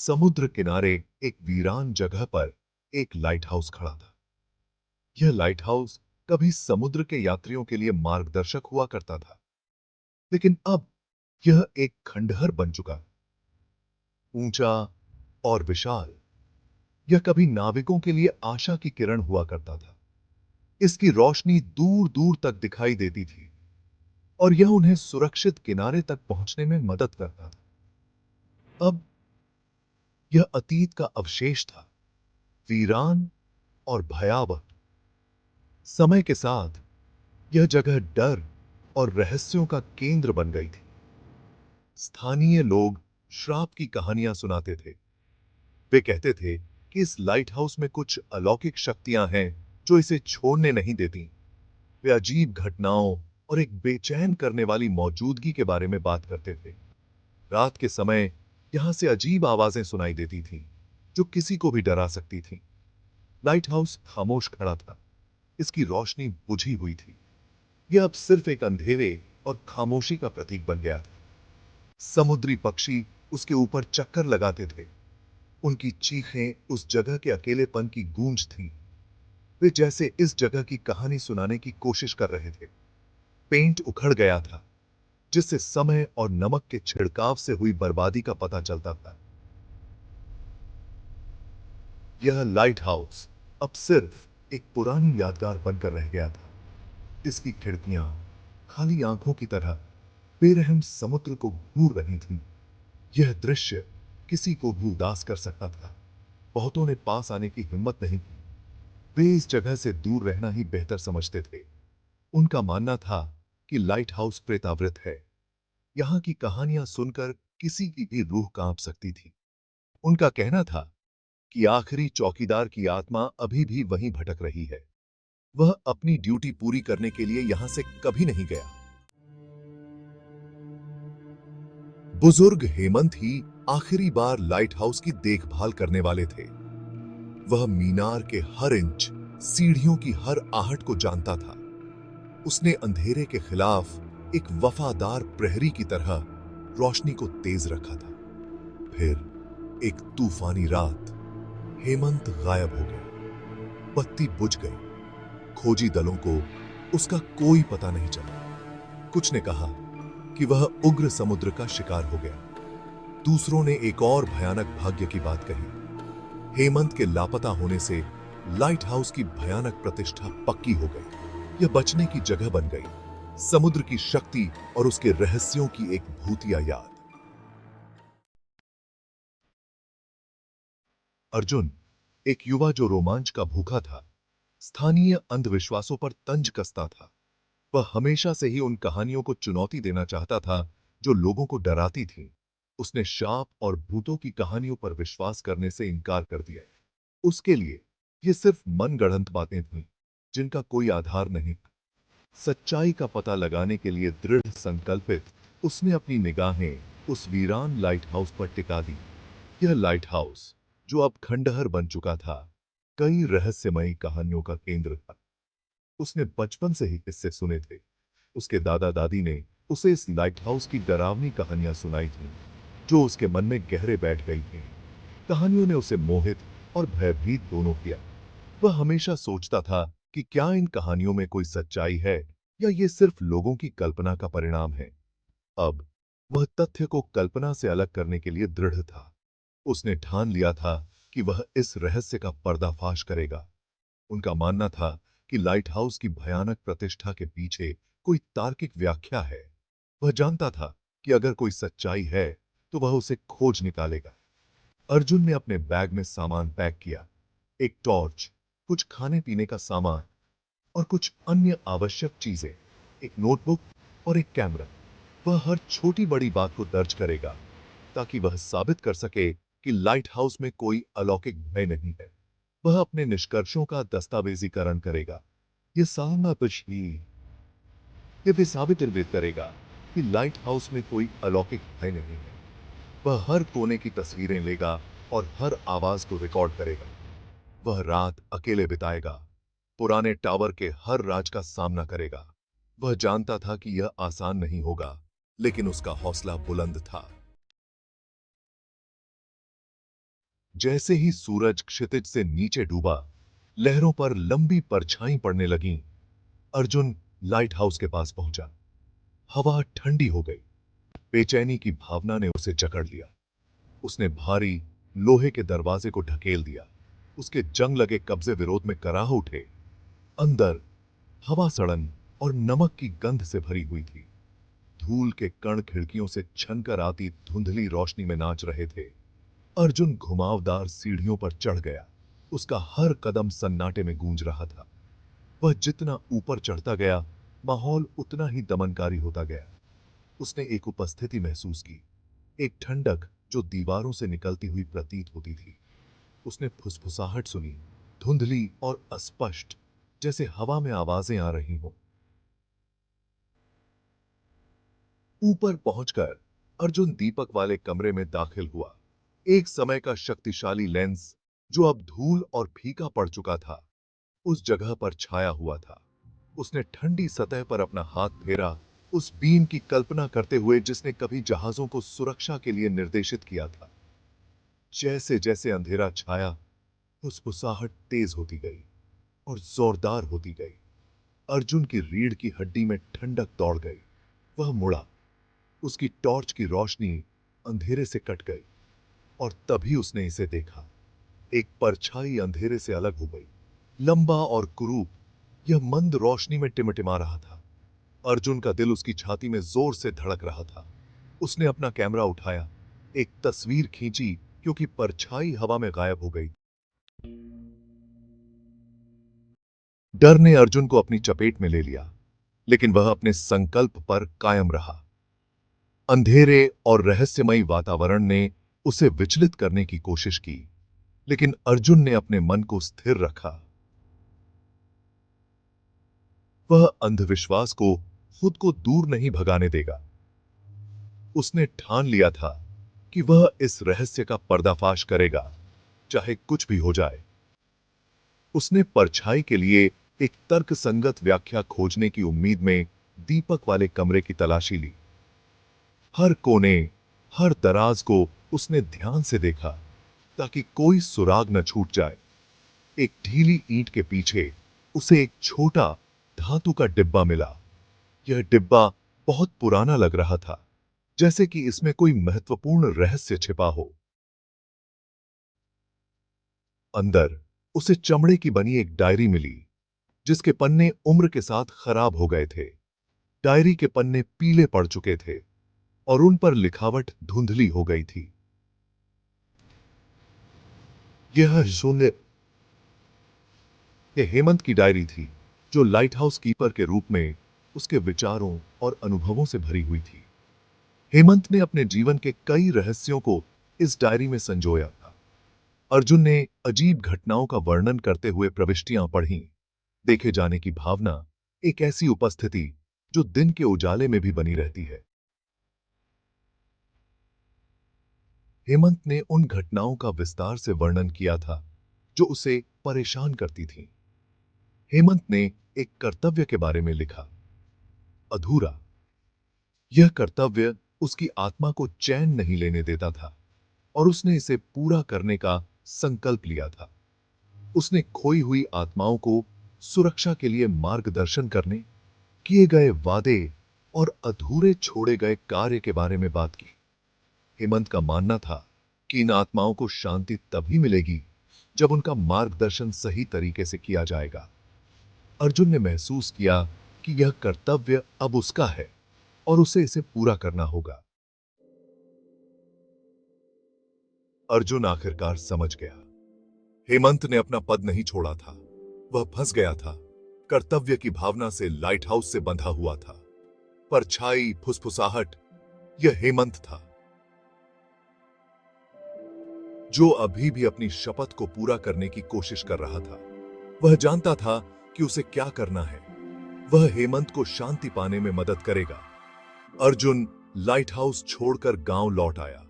समुद्र किनारे एक वीरान जगह पर एक लाइट हाउस खड़ा था। यह लाइट हाउस कभी समुद्र के यात्रियों के लिए मार्गदर्शक हुआ करता था, लेकिन अब यह एक खंडहर बन चुका। ऊंचा और विशाल, यह कभी नाविकों के लिए आशा की किरण हुआ करता था। इसकी रोशनी दूर दूर तक दिखाई देती थी और यह उन्हें सुरक्षित किनारे तक पहुंचने में मदद करता था। अब यह अतीत का अवशेष था, वीरान और भयावह। समय के साथ यह जगह डर और रहस्यों का केंद्र बन गई थी। स्थानीय लोग श्राप की कहानियां सुनाते थे। वे कहते थे कि इस लाइट हाउस में कुछ अलौकिक शक्तियां हैं जो इसे छोड़ने नहीं देती। वे अजीब घटनाओं और एक बेचैन करने वाली मौजूदगी के बारे में बात करते थे। रात के समय यहां से अजीब आवाजें सुनाई देती थीं, जो किसी को भी डरा सकती थीं। लाइट हाउस खामोश खड़ा था। इसकी रोशनी बुझी हुई थी। यह अब सिर्फ एक अंधेरे और खामोशी का प्रतीक बन गया था। समुद्री पक्षी उसके ऊपर चक्कर लगाते थे। उनकी चीखें उस जगह के अकेलेपन की गूंज थी। वे जैसे इस जगह की कहानी सुनाने की कोशिश कर रहे थे। पेंट उखड़ गया था, जिससे समय और नमक के छिड़काव से हुई बर्बादी का पता चलता था। यह लाइट हाउस अब सिर्फ एक पुरानी यादगार बनकर रह गया था। इसकी खिड़कियां खाली आंखों की तरह बेरहम समुद्र को घूर रही थीं। यह दृश्य किसी को भी उदास कर सकता था। बहुतों ने पास आने की हिम्मत नहीं की। वे इस जगह से दूर रहना ही बेहतर समझते थे। उनका मानना था कि लाइट हाउस प्रेतावृत है। यहां की कहानियां सुनकर किसी की भी रूह कांप सकती थी। उनका कहना था कि आखिरी चौकीदार की आत्मा अभी भी वहीं भटक रही है। वह अपनी ड्यूटी पूरी करने के लिए यहां से कभी नहीं गया। बुजुर्ग हेमंत ही आखिरी बार लाइट हाउस की देखभाल करने वाले थे। वह मीनार के हर इंच, सीढ़ियों की हर आहट को जानता था। उसने अंधेरे के खिलाफ एक वफादार प्रहरी की तरह रोशनी को तेज रखा था। फिर एक तूफानी रात, हेमंत गायब हो गया। बत्ती बुझ गई। खोजी दलों को उसका कोई पता नहीं चला। कुछ ने कहा कि वह उग्र समुद्र का शिकार हो गया। दूसरों ने एक और भयानक भाग्य की बात कही। हेमंत के लापता होने से लाइट हाउस की भयानक प्रतिष्ठा पक्की हो गई। यह बचने की जगह बन गई, समुद्र की शक्ति और उसके रहस्यों की एक भूतिया याद। अर्जुन एक युवा जो रोमांच का भूखा था, स्थानीय अंधविश्वासों पर तंज कसता था। वह हमेशा से ही उन कहानियों को चुनौती देना चाहता था जो लोगों को डराती थीं। उसने शाप और भूतों की कहानियों पर विश्वास करने से इनकार कर दिया। उसके लिए ये सिर्फ मनगढ़ंत बातें थीं, जिनका कोई आधार नहीं था। सच्चाई का पता लगाने के लिए दृढ़ संकल्पित, उसने अपनी निगाहें उस वीरान लाइट हाउस पर टिका दी। यह लाइट हाउस, जो अब खंडहर बन चुका था, कई रहस्यमयी कहानियों का केंद्र था। उसने बचपन से ही किस्से सुने थे। उसके दादा दादी ने उसे इस लाइट हाउस की डरावनी कहानियां सुनाई थीं, जो उसके मन में गहरे बैठ गई थीं। कहानियों ने उसे मोहित और भयभीत दोनों किया। वह हमेशा सोचता था कि क्या इन कहानियों में कोई सच्चाई है या ये सिर्फ लोगों की कल्पना का परिणाम है। अब वह तथ्य को कल्पना से अलग करने के लिए दृढ़ था। उसने ठान लिया था कि वह इस रहस्य का पर्दाफाश करेगा। उनका मानना था कि लाइट हाउस की भयानक प्रतिष्ठा के पीछे कोई तार्किक व्याख्या है। वह जानता था कि अगर कोई सच्चाई है तो वह उसे खोज निकालेगा। अर्जुन ने अपने बैग में सामान पैक किया। एक टॉर्च, कुछ खाने पीने का सामान और कुछ अन्य आवश्यक चीजें, एक नोटबुक और एक कैमरा। वह हर छोटी बड़ी बात को दर्ज करेगा, ताकि वह साबित कर सके कि लाइट हाउस में कोई अलौकिक भय नहीं है। वह अपने निष्कर्षों का दस्तावेजीकरण करेगा। यह सालना कुछ ही ये भी साबित करेगा कि लाइट हाउस में कोई अलौकिक भय नहीं है। वह हर कोने की तस्वीरें लेगा और हर आवाज को रिकॉर्ड करेगा। वह रात अकेले बिताएगा, पुराने टावर के हर राज का सामना करेगा। वह जानता था कि यह आसान नहीं होगा, लेकिन उसका हौसला बुलंद था। जैसे ही सूरज क्षितिज से नीचे डूबा, लहरों पर लंबी परछाई पड़ने लगीं। अर्जुन लाइट हाउस के पास पहुंचा। हवा ठंडी हो गई। बेचैनी की भावना ने उसे जकड़ लिया। उसने भारी लोहे के दरवाजे को ढकेल दिया। उसके जंग लगे कब्जे विरोध में कराह उठे। अंदर हवा सड़न और नमक की गंध से भरी हुई थी। धूल के कण खिड़कियों से छनकर आती धुंधली रोशनी में नाच रहे थे। अर्जुन घुमावदार सीढ़ियों पर चढ़ गया। उसका हर कदम सन्नाटे में गूंज रहा था। वह जितना ऊपर चढ़ता गया, माहौल उतना ही दमनकारी होता गया। उसने एक उपस्थिति महसूस की, एक ठंडक जो दीवारों से निकलती हुई प्रतीत होती थी। उसने फुसफुसाहट सुनी, धुंधली और अस्पष्ट, जैसे हवा में आवाजें आ रही हों। ऊपर पहुंचकर अर्जुन दीपक वाले कमरे में दाखिल हुआ। एक समय का शक्तिशाली लेंस, जो अब धूल और फीका पड़ चुका था, उस जगह पर छाया हुआ था। उसने ठंडी सतह पर अपना हाथ फेरा, उस बीम की कल्पना करते हुए जिसने कभी जहाजों को सुरक्षा के लिए निर्देशित किया था। जैसे जैसे अंधेरा छाया, फुसफुसाहट तेज होती गई और जोरदार होती गई। अर्जुन की रीढ़ की हड्डी में ठंडक दौड़ गई। वह मुड़ा। उसकी टॉर्च की रोशनी अंधेरे से कट गई और तभी उसने इसे देखा। एक परछाई अंधेरे से अलग हो गई, लंबा और कुरूप। यह मंद रोशनी में टिमटिमा रहा था। अर्जुन का दिल उसकी छाती में जोर से धड़क रहा था। उसने अपना कैमरा उठाया, एक तस्वीर खींची, क्योंकि परछाई हवा में गायब हो गई। डर ने अर्जुन को अपनी चपेट में ले लिया, लेकिन वह अपने संकल्प पर कायम रहा। अंधेरे और रहस्यमयी वातावरण ने उसे विचलित करने की कोशिश की, लेकिन अर्जुन ने अपने मन को स्थिर रखा। वह अंधविश्वास को खुद को दूर नहीं भगाने देगा। उसने ठान लिया था कि वह इस रहस्य का पर्दाफाश करेगा, चाहे कुछ भी हो जाए। उसने परछाई के लिए एक तर्कसंगत व्याख्या खोजने की उम्मीद में दीपक वाले कमरे की तलाशी ली। हर कोने, हर दराज को उसने ध्यान से देखा, ताकि कोई सुराग न छूट जाए। एक ढीली ईंट के पीछे उसे एक छोटा धातु का डिब्बा मिला। यह डिब्बा बहुत पुराना लग रहा था, जैसे कि इसमें कोई महत्वपूर्ण रहस्य छिपा हो। अंदर उसे चमड़े की बनी एक डायरी मिली, जिसके पन्ने उम्र के साथ खराब हो गए थे। डायरी के पन्ने पीले पड़ चुके थे और उन पर लिखावट धुंधली हो गई थी। यह शून्य यह हेमंत की डायरी थी, जो लाइट हाउस कीपर के रूप में उसके विचारों और अनुभवों से भरी हुई थी। हेमंत ने अपने जीवन के कई रहस्यों को इस डायरी में संजोया था। अर्जुन ने अजीब घटनाओं का वर्णन करते हुए प्रविष्टियां पढ़ीं। देखे जाने की भावना, एक ऐसी उपस्थिति जो दिन के उजाले में भी बनी रहती है। हेमंत ने उन घटनाओं का विस्तार से वर्णन किया था जो उसे परेशान करती थीं। हेमंत ने एक कर्तव्य के बारे में लिखा, अधूरा। यह कर्तव्य उसकी आत्मा को चैन नहीं लेने देता था और उसने इसे पूरा करने का संकल्प लिया था। उसने खोई हुई आत्माओं को सुरक्षा के लिए मार्गदर्शन करने, किए गए वादे और अधूरे छोड़े गए कार्य के बारे में बात की। हेमंत का मानना था कि इन आत्माओं को शांति तभी मिलेगी जब उनका मार्गदर्शन सही तरीके से किया जाएगा। अर्जुन ने महसूस किया कि यह कर्तव्य अब उसका है और उसे इसे पूरा करना होगा। अर्जुन आखिरकार समझ गया। हेमंत ने अपना पद नहीं छोड़ा था। वह फंस गया था। कर्तव्य की भावना से लाइट हाउस से बंधा हुआ था। परछाई, फुसफुसाहट, यह हेमंत था, जो अभी भी अपनी शपथ को पूरा करने की कोशिश कर रहा था। वह जानता था कि उसे क्या करना है। वह हेमंत को शांति पाने में मदद करेगा। अर्जुन लाइट हाउस छोड़कर गांव लौट आया।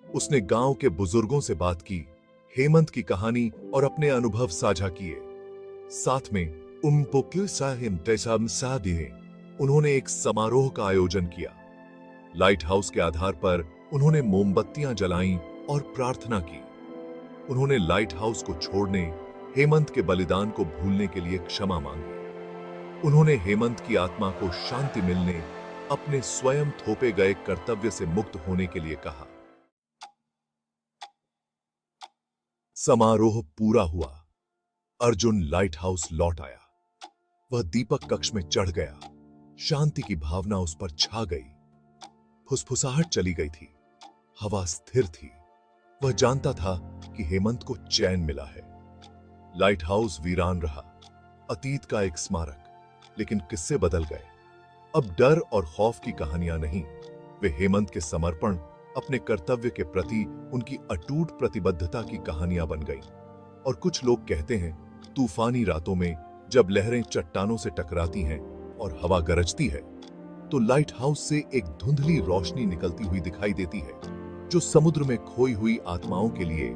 उसने गांव के बुजुर्गों से बात की, हेमंत की कहानी और अपने अनुभव साझा किए। साथ में उन्होंने एक समारोह का आयोजन किया। लाइट हाउस के आधार पर उन्होंने मोमबत्तियां जलाईं और प्रार्थना की। उन्होंने लाइट हाउस को छोड़ने, हेमंत के बलिदान को भूलने के लिए क्षमा मांगी। उन्होंने हेमंत की आत्मा को शांति मिलने, अपने स्वयं थोपे गए कर्तव्य से मुक्त होने के लिए कहा। समारोह पूरा हुआ। अर्जुन लाइट हाउस लौट आया। वह दीपक कक्ष में चढ़ गया। शांति की भावना उस पर छा गई। फुसफुसाहट चली गई थी। हवा स्थिर थी। वह जानता था कि हेमंत को चैन मिला है। लाइट हाउस वीरान रहा, अतीत का एक स्मारक, लेकिन किस्से बदल गए। अब डर और खौफ की कहानियां नहीं, वे हेमंत के समर्पण, अपने कर्तव्य के प्रति उनकी अटूट प्रतिबद्धता की कहानियां बन गईं। और कुछ लोग कहते हैं, तूफानी रातों में जब लहरें चट्टानों से टकराती हैं और हवा गरजती है, तो लाइट हाउस से एक धुंधली रोशनी निकलती हुई दिखाई देती है, जो समुद्र में खोई हुई आत्माओं के लिए